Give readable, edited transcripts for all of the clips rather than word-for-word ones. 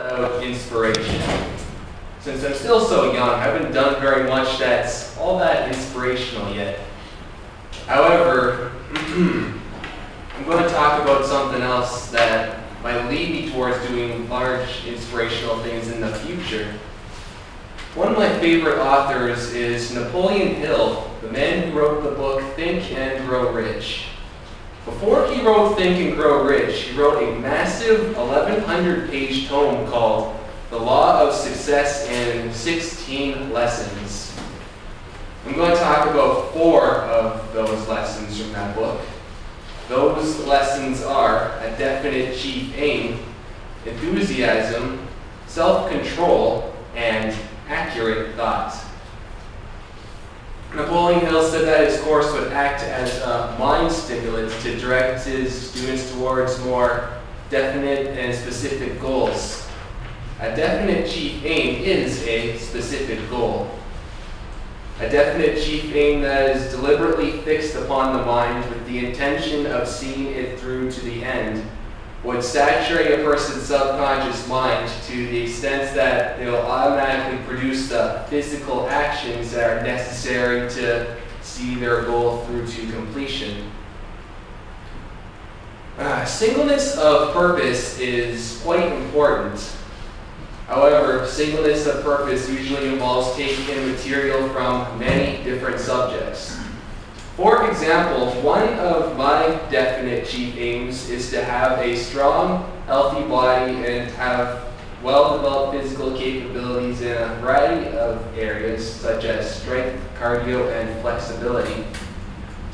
Of inspiration. Since I'm still so young, I haven't done very much that's all that inspirational yet. However, I'm going to talk about something else that might lead me towards doing large inspirational things in the future. One of my favorite authors is Napoleon Hill, the man who wrote the book Think and Grow Rich. Before he wrote Think and Grow Rich, he wrote a massive 1,100-page tome called The Law of Success in 16 Lessons. I'm going to talk about 4 of those lessons from that book. Those lessons are a definite chief aim, enthusiasm, self-control, and accurate thought. Napoleon Hill said that his course would act as a mind stimulant to direct his students towards more definite and specific goals. A definite chief aim is a specific goal. A definite chief aim that is deliberately fixed upon the mind with the intention of seeing it through to the end would saturate a person's subconscious mind to the extent that they will automatically produce the physical actions that are necessary to see their goal through to completion. Singleness of purpose is quite important. However, singleness of purpose usually involves taking in material from many different subjects. For example, one of my definite chief aims is to have a strong, healthy body and have well-developed physical capabilities in a variety of areas such as strength, cardio, and flexibility.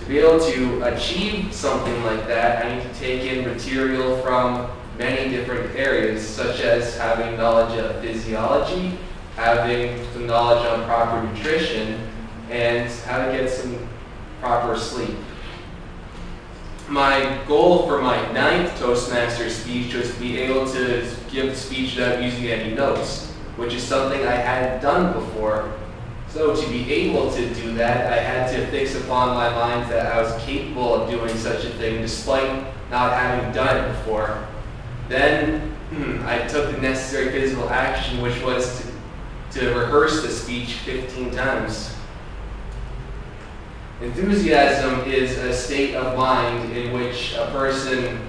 To be able to achieve something like that, I need to take in material from many different areas, such as having knowledge of physiology, having some knowledge on proper nutrition, and how to get some proper sleep. My goal for my 9th Toastmasters speech was to be able to give the speech without using any notes, which is something I hadn't done before. So to be able to do that, I had to fix upon my mind that I was capable of doing such a thing despite not having done it before. Then I took the necessary physical action, which was to rehearse the speech 15 times. Enthusiasm is a state of mind in which a person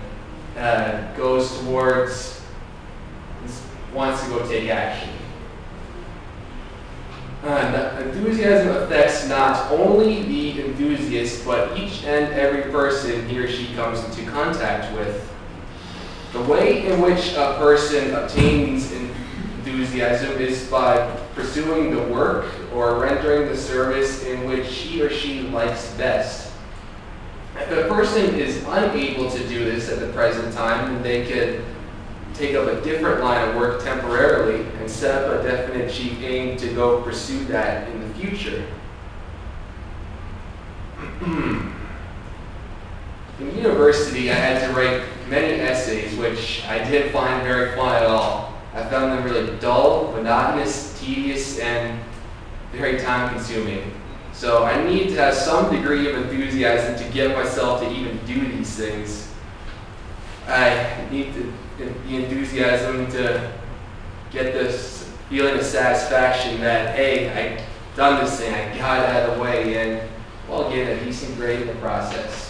goes towards, wants to go take action. Enthusiasm affects not only the enthusiast, but each and every person he or she comes into contact with. The way in which a person obtains enthusiasm is by pursuing the work or rendering the service in which he or she likes best. If a person is unable to do this at the present time, then they could take up a different line of work temporarily and set up a definite chief aim to go pursue that in the future. In university, I had to write many essays, which I didn't find very fun at all. I found them really dull, monotonous, tedious, and very time-consuming. So I need to have some degree of enthusiasm to get myself to even do these things. I need the enthusiasm to get this feeling of satisfaction that, hey, I've done this thing, I got it out of the way, and, well, get a decent grade in the process.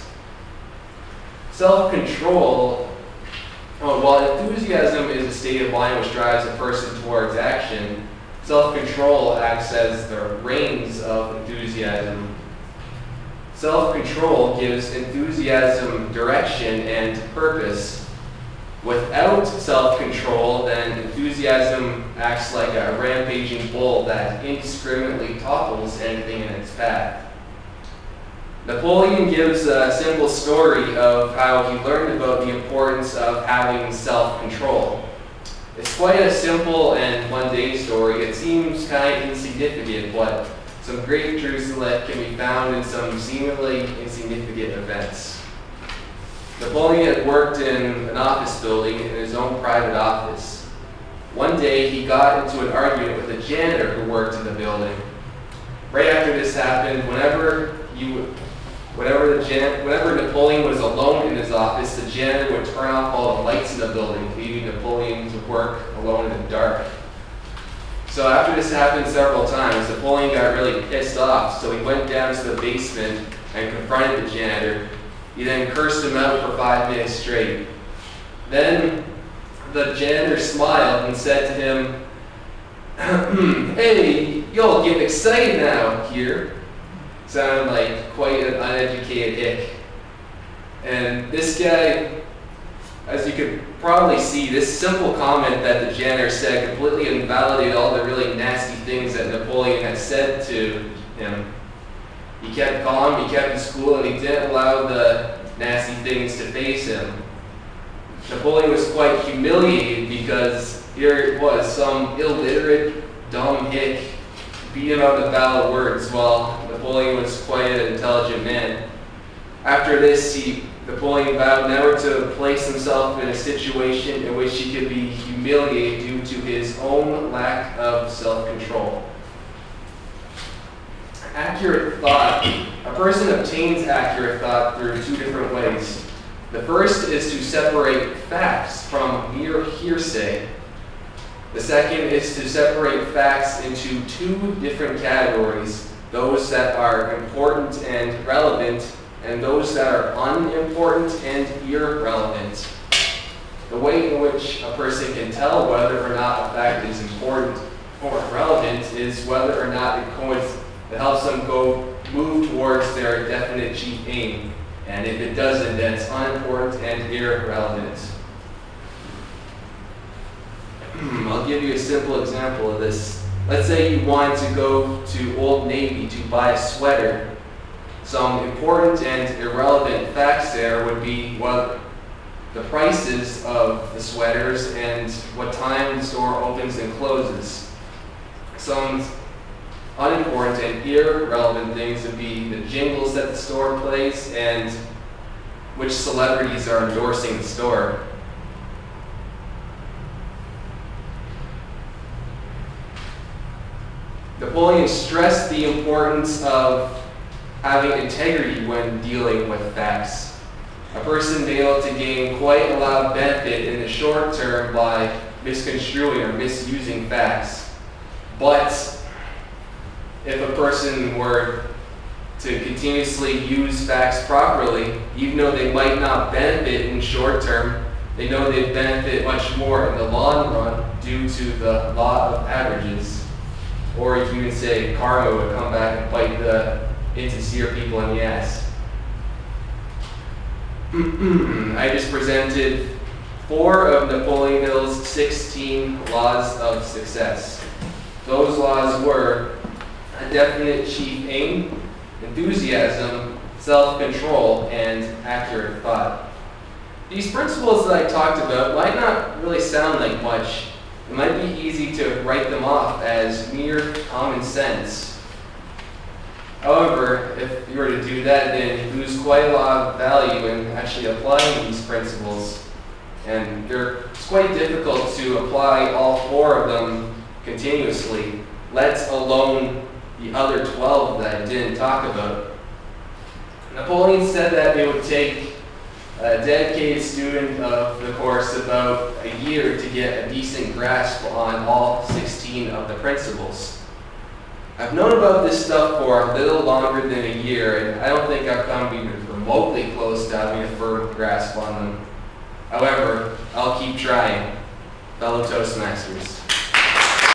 Self-control, while enthusiasm is a state of mind which drives a person towards action, self-control acts as the reins of enthusiasm. Self-control gives enthusiasm direction and purpose. Without self-control, then enthusiasm acts like a rampaging bull that indiscriminately topples anything in its path. Napoleon gives a simple story of how he learned about the importance of having self-control. It's quite a simple and mundane story. It seems kind of insignificant, but some great truths in life can be found in some seemingly insignificant events. Napoleon had worked in an office building in his own private office. One day, he got into an argument with a janitor who worked in the building. Right after this happened, whenever Whenever Napoleon was alone in his office, the janitor would turn off all the lights in the building, leaving Napoleon to work alone in the dark. So after this happened several times, Napoleon got really pissed off, so he went down to the basement and confronted the janitor. He then cursed him out for 5 minutes straight. Then the janitor smiled and said to him, "Hey, y'all getting excited now here." Sounded like quite an uneducated hick. And this guy, as you could probably see, this simple comment that the janitor said completely invalidated all the really nasty things that Napoleon had said to him. He kept calm, he kept his cool, and he didn't allow the nasty things to faze him. Napoleon was quite humiliated because here it was, some illiterate, dumb hick beat him out in the battle of words, while Napoleon was quite an intelligent man. After this, Napoleon vowed never to place himself in a situation in which he could be humiliated due to his own lack of self-control. Accurate thought. A person obtains accurate thought through 2 different ways. The first is to separate facts from mere hearsay. The second is to separate facts into 2 different categories, those that are important and relevant, and those that are unimportant and irrelevant. The way in which a person can tell whether or not a fact is important or relevant is whether or not it helps them move towards their definite chief aim. And if it doesn't, then it's unimportant and irrelevant. I'll give you a simple example of this. Let's say you wanted to go to Old Navy to buy a sweater. Some important and irrelevant facts there would be what the prices of the sweaters and what time the store opens and closes. Some unimportant and irrelevant things would be the jingles that the store plays and which celebrities are endorsing the store. Napoleon stressed the importance of having integrity when dealing with facts. A person being able to gain quite a lot of benefit in the short term by misconstruing or misusing facts. But if a person were to continuously use facts properly, even though they might not benefit in short term, they know they benefit much more in the long run due to the law of averages. Or you can even say karma would come back and bite the insincere people in the ass. I just presented 4 of Napoleon Hill's 16 laws of success. Those laws were a definite chief aim, enthusiasm, self-control, and accurate thought. These principles that I talked about might not really sound like much. It might be easy to write them off as mere common sense. However, if you were to do that, then you lose quite a lot of value in actually applying these principles. And it's quite difficult to apply all 4 of them continuously, let alone the other 12 that I didn't talk about. Napoleon said that it would take a dedicated student of the course about a year to get a decent grasp on all 16 of the principles. I've known about this stuff for a little longer than a year, and I don't think I've come even remotely close to having a firm grasp on them. However, I'll keep trying, fellow Toastmasters.